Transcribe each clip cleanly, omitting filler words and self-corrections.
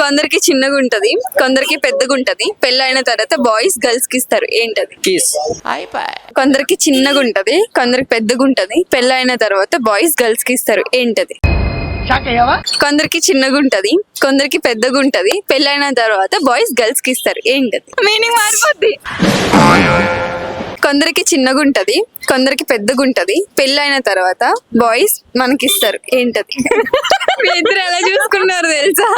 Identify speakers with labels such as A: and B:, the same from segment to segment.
A: కొందరికి చిన్నగా ఉంటది, కొందరికి పెద్దగా ఉంటది. పెళ్ళైన తర్వాత బాయ్స్ గర్ల్స్ కి ఇస్తారు, ఏంటది?
B: కిస్.
A: కొందరికి చిన్నగా ఉంటది, కొందరికి పెద్దగా ఉంటది. పెళ్ళైన తర్వాత బాయ్స్ గర్ల్స్ కి ఇస్తారు, ఏంటది? కొందరికి చిన్నగా ఉంటది, కొందరికి పెద్దగా ఉంటది. పెళ్ళైన తర్వాత బాయ్స్ గర్ల్స్ కి ఇస్తారు, ఏంటది? మీనింగ్ మారిపోద్ది. కొందరికి చిన్నగా ఉంటది, కొందరికి పెద్దగా ఉంటది. పెళ్ళైన తర్వాత బాయ్స్ మనకి ఇస్తారు, ఏంటది? మీ ఇద్దరు ఎలా చూసుకున్నారు తెలుసా?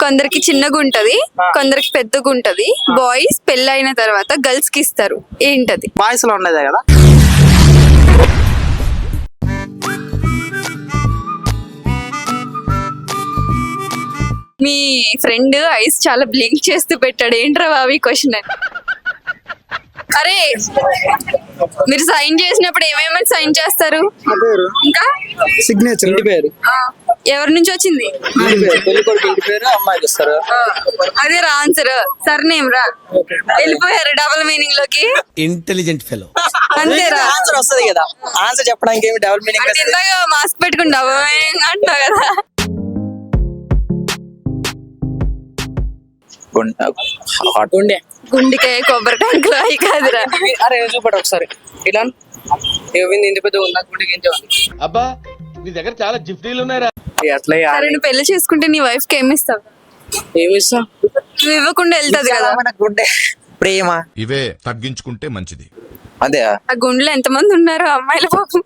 A: కొందరికి చిన్నగా ఉంటది, కొందరికి పెద్దగా ఉంటది. బాయ్స్ పెళ్ళైన తర్వాత గర్ల్స్ కి ఇస్తారు, ఏంటది?
B: బాయ్స్ లో ఉండేదే కదా.
A: మీ ఫ్రెండ్ ఐస్ చాలా బ్లింక్ చేస్తూ పెట్టాడు, ఏంట్రా బావి క్వశ్చన్ అని. అరే మీరు సైన్ చేసినప్పుడు ఏమేమి సైన్ చేస్తారు? ఇంకా
B: సిగ్నేచర్, ఇంటి పేరు,
A: ఎవరి నుంచి వచ్చింది?
B: పెళ్లి కొడుకు ఇంటి పేరు, అమ్మాయికి ఇస్తారు.
A: అదే రా ఆన్సర్. సర్నేమ్ రా. వెళ్ళిపోయారు డబుల్ మీనింగ్ లోకి.
C: Intelligent fellow.
A: అంతేరా,
B: ఆన్సర్ వస్తుంది కదా. ఆన్సర్ చెప్పడానికి ఏమి డబుల్ మీనింగ్?
A: అంటే ఇందాక మాస్క్ పెట్టుకుని డబుల్ మీనింగ్ అంటున్నావు కదా.
B: గుండె,
A: గుండెకాయ కొబ్బరి ట్యాంకులు అవి కాదురా.
B: అరే చూపడు ఒకసారి ఇలా. ఏమైంది ఇంటి పెద్ద ఉందా గుండెకి? ఏం
C: అబ్బా నీ దగ్గర చాలా జిఫ్టీలు ఉన్నాయరా.
B: అట్లా
A: సరే నువ్వు పెళ్లి చేసుకుంటే నీ వైఫ్ కి ఏమి ఇస్తావు?
B: ఏమి ఇస్తా?
A: నువ్వు ఇవ్వకుండా వెళ్తాది కదా.
B: గుండె, ప్రేమ
D: ఇవే తగ్గించుకుంటే మంచిది.
B: అదే.
A: ఆ గుండెలో ఎంతమంది ఉన్నారు అమ్మాయిల పాపం.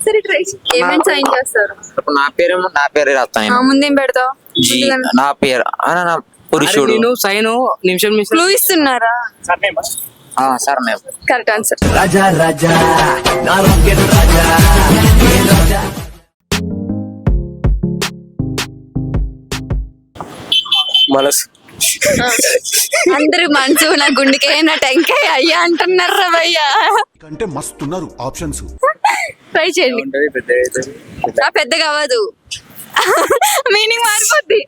A: సరే ట్రై. ఏమేమి సైన్ చేస్తారు?
B: నా పేరు రాస్తాను.
A: ముందేం పెడతావు?
B: నా పేరు నా పురుషుడు. నేను సైన్ నిమిషం
A: క్లూ ఇస్తున్నారా?
B: Sir name.
A: Correct answer.
C: Raja Raja నా రాకెట్ రాజా.
B: మనసు.
A: అందరు మనసు నా గుండెకాయ నా టెంకాయ అయ్యా అంటున్నారా భయ్యా.
E: కంటే మస్తున్నారు ఆప్షన్స్.
A: ట్రై చేయండి. పెద్దగా అవ్వదు, మీనింగ్ మారిపోద్ది.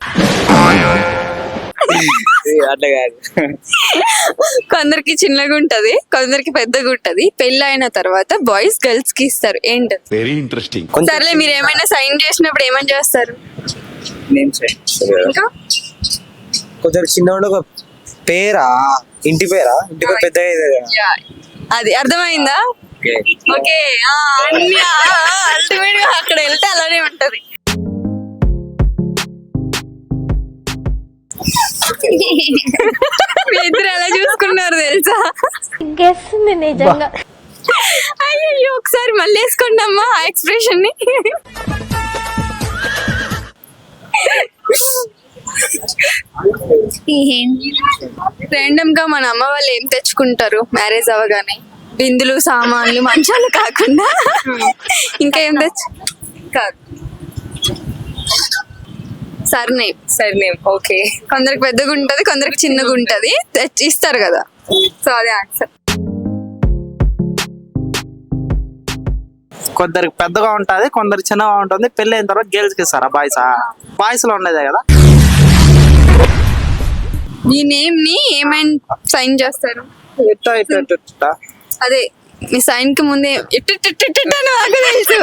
B: అట్లా కాదు.
A: కొందరికి చిన్నగా ఉంటది, కొందరికి పెద్దగా ఉంటది. పెళ్లి అయిన తర్వాత బాయ్స్ గర్ల్స్ కి ఇస్తారు, ఏంటది?
E: Very interesting.
A: సర్లే మీరు ఏమైనా సైన్ చేసినప్పుడు ఏమని చేస్తారు? ఇంకా
B: కొంచెం చిన్న పేరా, ఇంటి పేరా, ఇంటి పేరు పెద్ద.
A: అది అర్థమైందా? ఓకే. అల్టిమేట్ గా అక్కడ వెళ్తే అలానే ఉంటది. మీ ఇద్దరు ఎలా చూసుకున్నారు తెలుసా?
F: నిజంగా.
A: అయ్యో ఒకసారి మళ్ళీ వేసుకోండి అమ్మా ఆ ఎక్స్ప్రెషన్ ని. ర్యాండమ్ గా మన అమ్మ వాళ్ళు ఏం తెచ్చుకుంటారు మ్యారేజ్ అవ్వగానే? బిందులు, సామాన్లు, మంచాలు కాకుండా ఇంకా ఏం కాదు. సర్నేమ్. ఓకే. కొందరికి పెద్దగా ఉంటది, కొందరికి చిన్నగా ఉంటది. ఇస్తారు కదా, సో అదే ఆన్సర్.
B: కొందరికి పెద్దగా ఉంటది, కొందరికి చిన్నగా ఉంటుంది. పెళ్లి అయిన తర్వాత గర్ల్స్ కి ఇస్తారా? బాయ్స్ లో ఉండేదే కదా.
A: మీ నేమ్ ని ఏమైనా సైన్ చేస్తారు? అదే మీ సైన్ కి ముందే తెలుసు.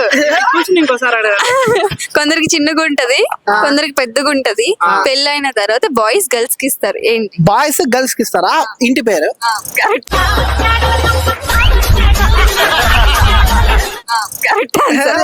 A: కొందరికి చిన్నగా ఉంటది, కొందరికి పెద్దగా ఉంటది. పెళ్లి అయిన తర్వాత బాయ్స్ గర్ల్స్ కి ఇస్తారు, ఏంటి?
B: బాయ్స్ గర్ల్స్ కి ఇస్తారా? ఇంటి పేరు.
A: Correct answer.